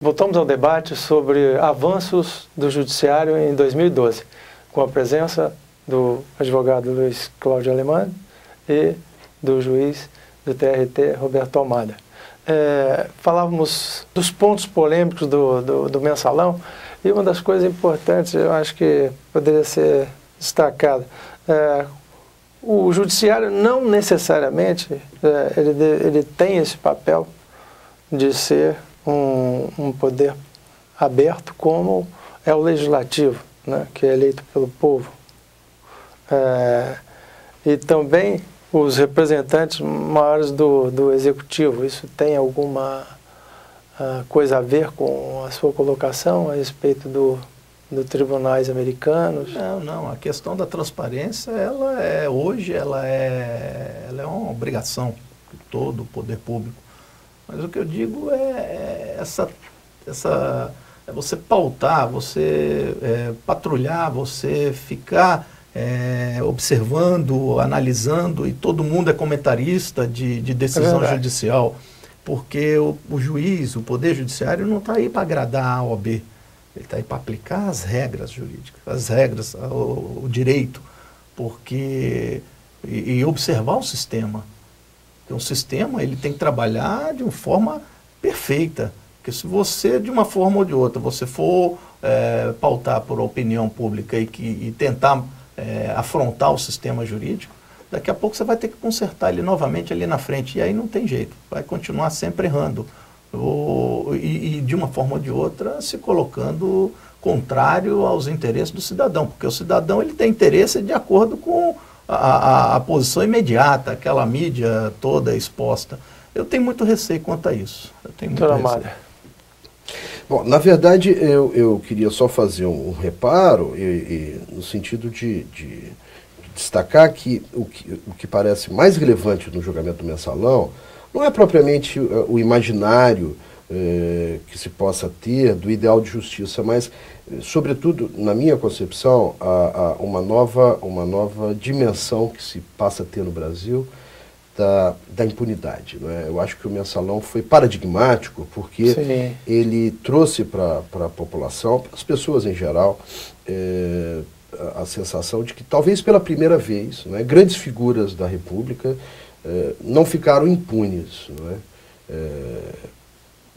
voltamos ao debate sobre avanços do Judiciário em 2012, com a presença do advogado Luiz Cláudio Alemã e do juiz do TRT, Roberto Almada. Falávamos dos pontos polêmicos do mensalão, e uma das coisas importantes, eu acho que poderia ser destacada, o judiciário não necessariamente ele tem esse papel de ser um poder aberto como é o legislativo, né, que é eleito pelo povo. E também os representantes maiores do executivo. Isso tem alguma coisa a ver com a sua colocação a respeito dos tribunais americanos? Não. A questão da transparência, hoje ela é uma obrigação de todo o poder público. Mas o que eu digo é você pautar, você patrulhar, você ficar observando, analisando, e todo mundo é comentarista de decisão judicial, porque o juiz, o poder judiciário não está aí para agradar A ou B, ele está aí para aplicar as regras jurídicas, as regras, o direito, e observar o sistema. Porque um sistema ele tem que trabalhar de uma forma perfeita, porque se você, de uma forma ou de outra, você for pautar por opinião pública e tentar afrontar o sistema jurídico, daqui a pouco você vai ter que consertar ele novamente ali na frente, e aí não tem jeito, vai continuar sempre errando, e de uma forma ou de outra se colocando contrário aos interesses do cidadão, porque o cidadão ele tem interesse de acordo com a posição imediata, aquela mídia toda exposta. Eu tenho muito receio quanto a isso. Bom, na verdade, eu queria só fazer um reparo, no sentido de destacar que o que parece mais relevante no julgamento do mensalão não é propriamente o imaginário que se possa ter do ideal de justiça, mas, sobretudo, na minha concepção, uma nova dimensão que se passa a ter no Brasil da impunidade. Não é? Eu acho que o mensalão foi paradigmático, porque ele trouxe para a população, para as pessoas em geral, a sensação de que talvez pela primeira vez, não é, grandes figuras da República não ficaram impunes. Não é?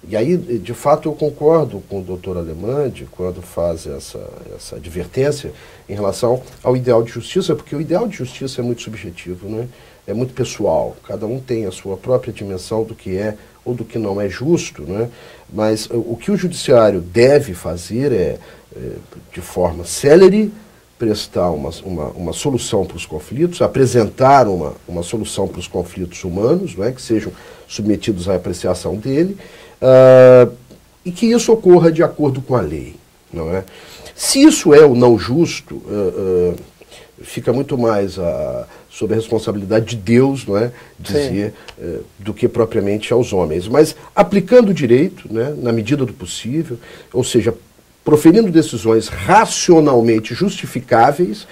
E aí, de fato, eu concordo com o doutor Alemande quando faz essa advertência em relação ao ideal de justiça, porque o ideal de justiça é muito subjetivo, né? É muito pessoal, cada um tem a sua própria dimensão do que é ou do que não é justo, né? Mas o que o judiciário deve fazer de forma célere, prestar uma solução para os conflitos, apresentar uma solução para os conflitos humanos, não é? Que sejam submetidos à apreciação dele, e que isso ocorra de acordo com a lei, não é? Se isso é o não justo, fica muito mais sob a responsabilidade de Deus, não é, dizer, do que propriamente aos homens. Mas aplicando o direito, né, na medida do possível, ou seja, proferindo decisões racionalmente justificáveis,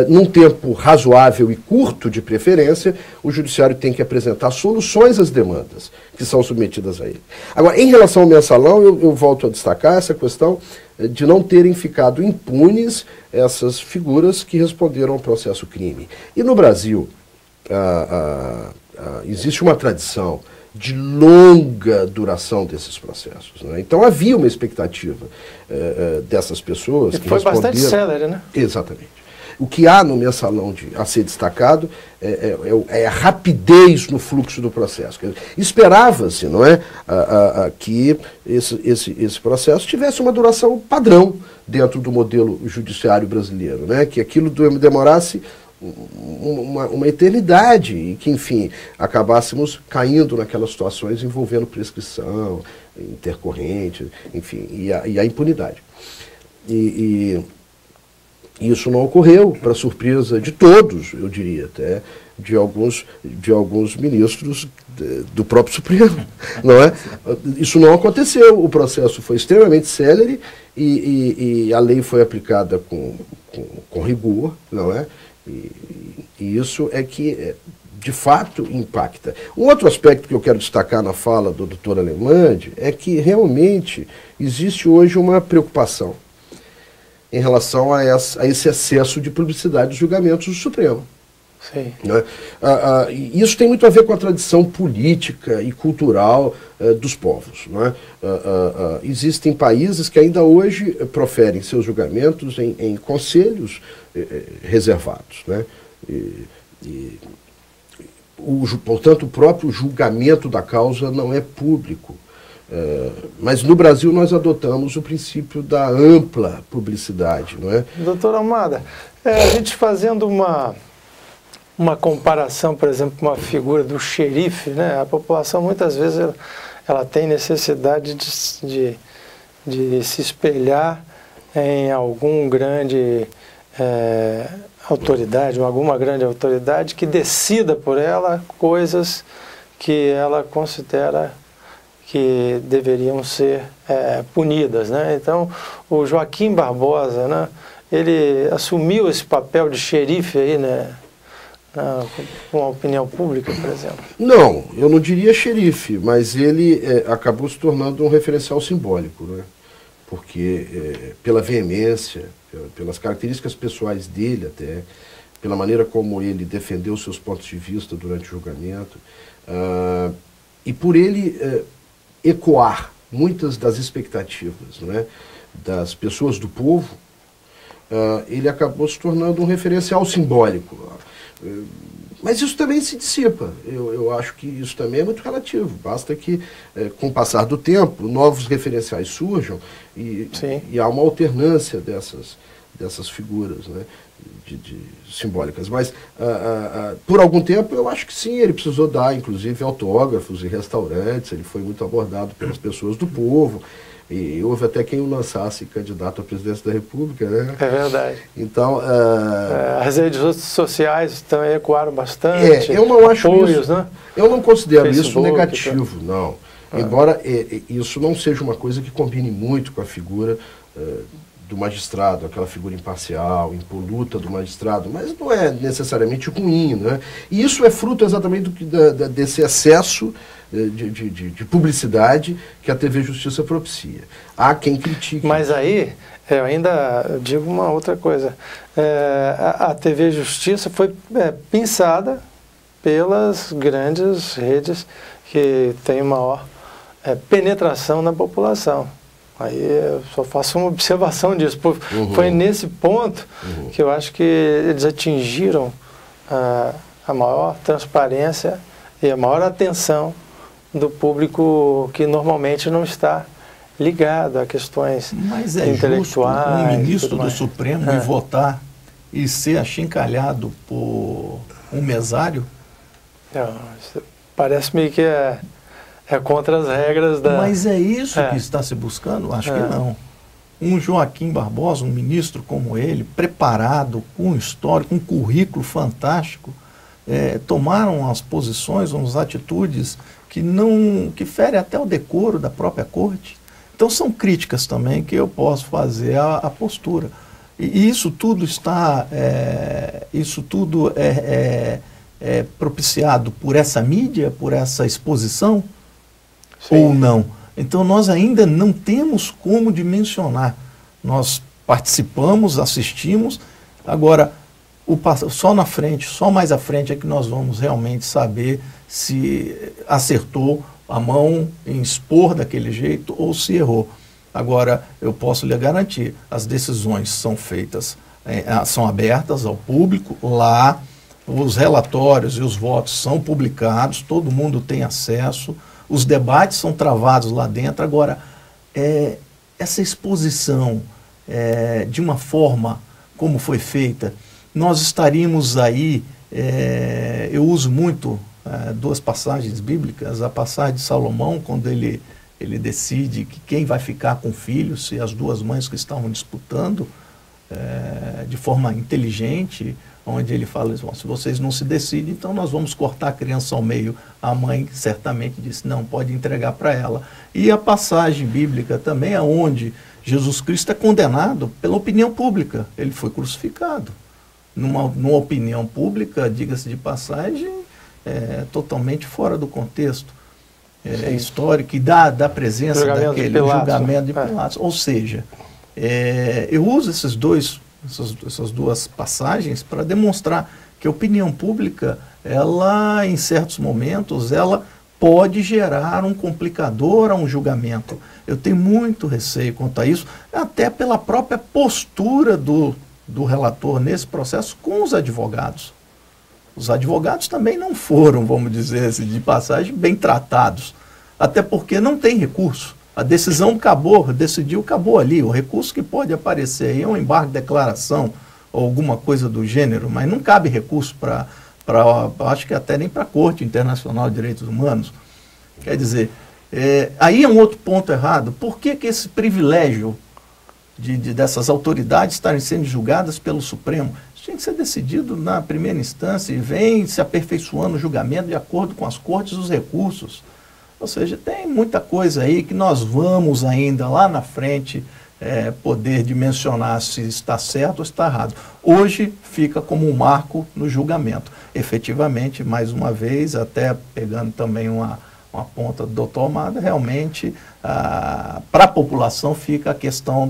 num tempo razoável e curto de preferência, o judiciário tem que apresentar soluções às demandas que são submetidas a ele. Agora, em relação ao mensalão, eu volto a destacar essa questão de não terem ficado impunes essas figuras que responderam ao processo crime. E no Brasil, existe uma tradição de longa duração desses processos, né? Então havia uma expectativa dessas pessoas que foi responderam... bastante célere, né? Exatamente. O que há no mensalão a ser destacado é a rapidez no fluxo do processo. Esperava-se, não é, que esse processo tivesse uma duração padrão dentro do modelo judiciário brasileiro, né? Que aquilo demorasse uma eternidade e que, enfim, acabássemos caindo naquelas situações envolvendo prescrição, intercorrente, enfim, e a impunidade. E isso não ocorreu, para surpresa de todos, eu diria, até de alguns ministros do próprio Supremo, não é? Isso não aconteceu, o processo foi extremamente célere e a lei foi aplicada com rigor, não é? E isso é que de fato impacta. Um outro aspecto que eu quero destacar na fala do Dr. Alemande é que realmente existe hoje uma preocupação em relação a esse excesso de publicidade dos julgamentos do Supremo. Sim. Né? Isso tem muito a ver com a tradição política e cultural dos povos. Né? Existem países que ainda hoje proferem seus julgamentos em conselhos reservados. Né? Portanto, o próprio julgamento da causa não é público. Mas no Brasil nós adotamos o princípio da ampla publicidade. Não é? Doutor Almada, a gente fazendo uma comparação, por exemplo, com a figura do xerife, né? A população muitas vezes ela tem necessidade de se espelhar em algum grande autoridade, ou alguma grande autoridade que decida por ela coisas que ela considera que deveriam ser punidas, né? Então, o Joaquim Barbosa, né? Ele assumiu esse papel de xerife aí, né? Com a opinião pública, por exemplo? Não, eu não diria xerife, mas ele acabou se tornando um referencial simbólico, né? Porque pela veemência, pelas características pessoais dele até, pela maneira como ele defendeu seus pontos de vista durante o julgamento, e por ele ecoar muitas das expectativas, né, das pessoas do povo, ele acabou se tornando um referencial simbólico. Mas isso também se dissipa. Eu acho que isso também é muito relativo. Basta que, com o passar do tempo, novos referenciais surjam e há uma alternância dessas figuras, né, simbólicas. Mas, por algum tempo, eu acho que sim, ele precisou dar, inclusive, autógrafos em restaurantes, ele foi muito abordado pelas pessoas do povo. E houve até quem o lançasse candidato à presidência da República, né? É verdade. Então, as redes sociais também ecoaram bastante. Eu não acho apoios, isso. Né? Eu não considero Facebook, isso negativo, não. Embora isso não seja uma coisa que combine muito com a figura do magistrado, aquela figura imparcial, impoluta do magistrado, mas não é necessariamente ruim, né? E isso é fruto exatamente desse excesso de publicidade que a TV Justiça propicia. Há quem critique. Mas aí, eu ainda digo uma outra coisa. A TV Justiça foi pinçada pelas grandes redes que têm maior penetração na população. Aí eu só faço uma observação disso. Foi nesse ponto que eu acho que eles atingiram a maior transparência e a maior atenção do público que normalmente não está ligado a questões intelectuais. Justo um ministro do Supremo ir votar e ser achincalhado por um mesário? Não, parece-me que é contra as regras da... Mas é isso que está se buscando? Acho que não. Um Joaquim Barbosa, um ministro como ele, preparado, com história, com um currículo fantástico, tomaram as posições, as atitudes que ferem até o decoro da própria corte. Então são críticas também que eu posso fazer à postura. E isso tudo é propiciado por essa mídia, por essa exposição? Sim. Ou não? Então nós ainda não temos como dimensionar. Nós participamos, assistimos, agora só na frente, só mais à frente é que nós vamos realmente saber se acertou a mão em expor daquele jeito ou se errou. Agora, eu posso lhe garantir, as decisões são feitas, são abertas ao público, lá os relatórios e os votos são publicados, todo mundo tem acesso, os debates são travados lá dentro. Agora, essa exposição de uma forma como foi feita, nós estaríamos aí, eu uso muito duas passagens bíblicas, a passagem de Salomão, quando ele decide que quem vai ficar com o filho, se as duas mães que estavam disputando, de forma inteligente, onde ele fala, se vocês não se decidem, então nós vamos cortar a criança ao meio. A mãe certamente disse, não, pode entregar para ela. E a passagem bíblica também, onde Jesus Cristo é condenado pela opinião pública, ele foi crucificado. Numa opinião pública, diga-se de passagem, totalmente fora do contexto histórico e da presença daquele julgamento de Pilatos. Ou seja, eu uso essas duas passagens para demonstrar que a opinião pública, ela, em certos momentos, ela pode gerar um complicador a um julgamento. Eu tenho muito receio quanto a isso, até pela própria postura do relator nesse processo com os advogados. Os advogados também não foram, vamos dizer assim, de passagem, bem tratados, até porque não tem recurso. A decisão acabou ali. O recurso que pode aparecer aí é um embargo de declaração ou alguma coisa do gênero, mas não cabe recurso para acho que até nem para a Corte Internacional de Direitos Humanos. Quer dizer, aí é um outro ponto errado. Por que esse privilégio dessas autoridades estarem sendo julgadas pelo Supremo? Isso tinha que ser decidido na primeira instância e vem se aperfeiçoando o julgamento de acordo com as cortes e os recursos. Ou seja, tem muita coisa aí que nós vamos ainda lá na frente poder dimensionar se está certo ou está errado. Hoje fica como um marco no julgamento. Efetivamente, mais uma vez, até pegando também uma ponta do doutor Almada, realmente, para a população fica a questão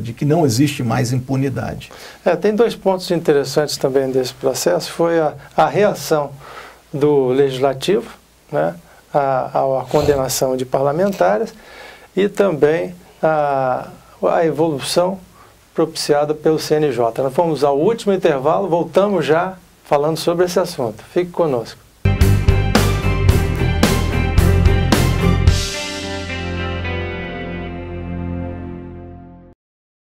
de que não existe mais impunidade. Tem dois pontos interessantes também desse processo. Foi a reação do Legislativo, né, à condenação de parlamentares, e também a evolução propiciada pelo CNJ. Nós fomos ao último intervalo, voltamos já falando sobre esse assunto. Fique conosco.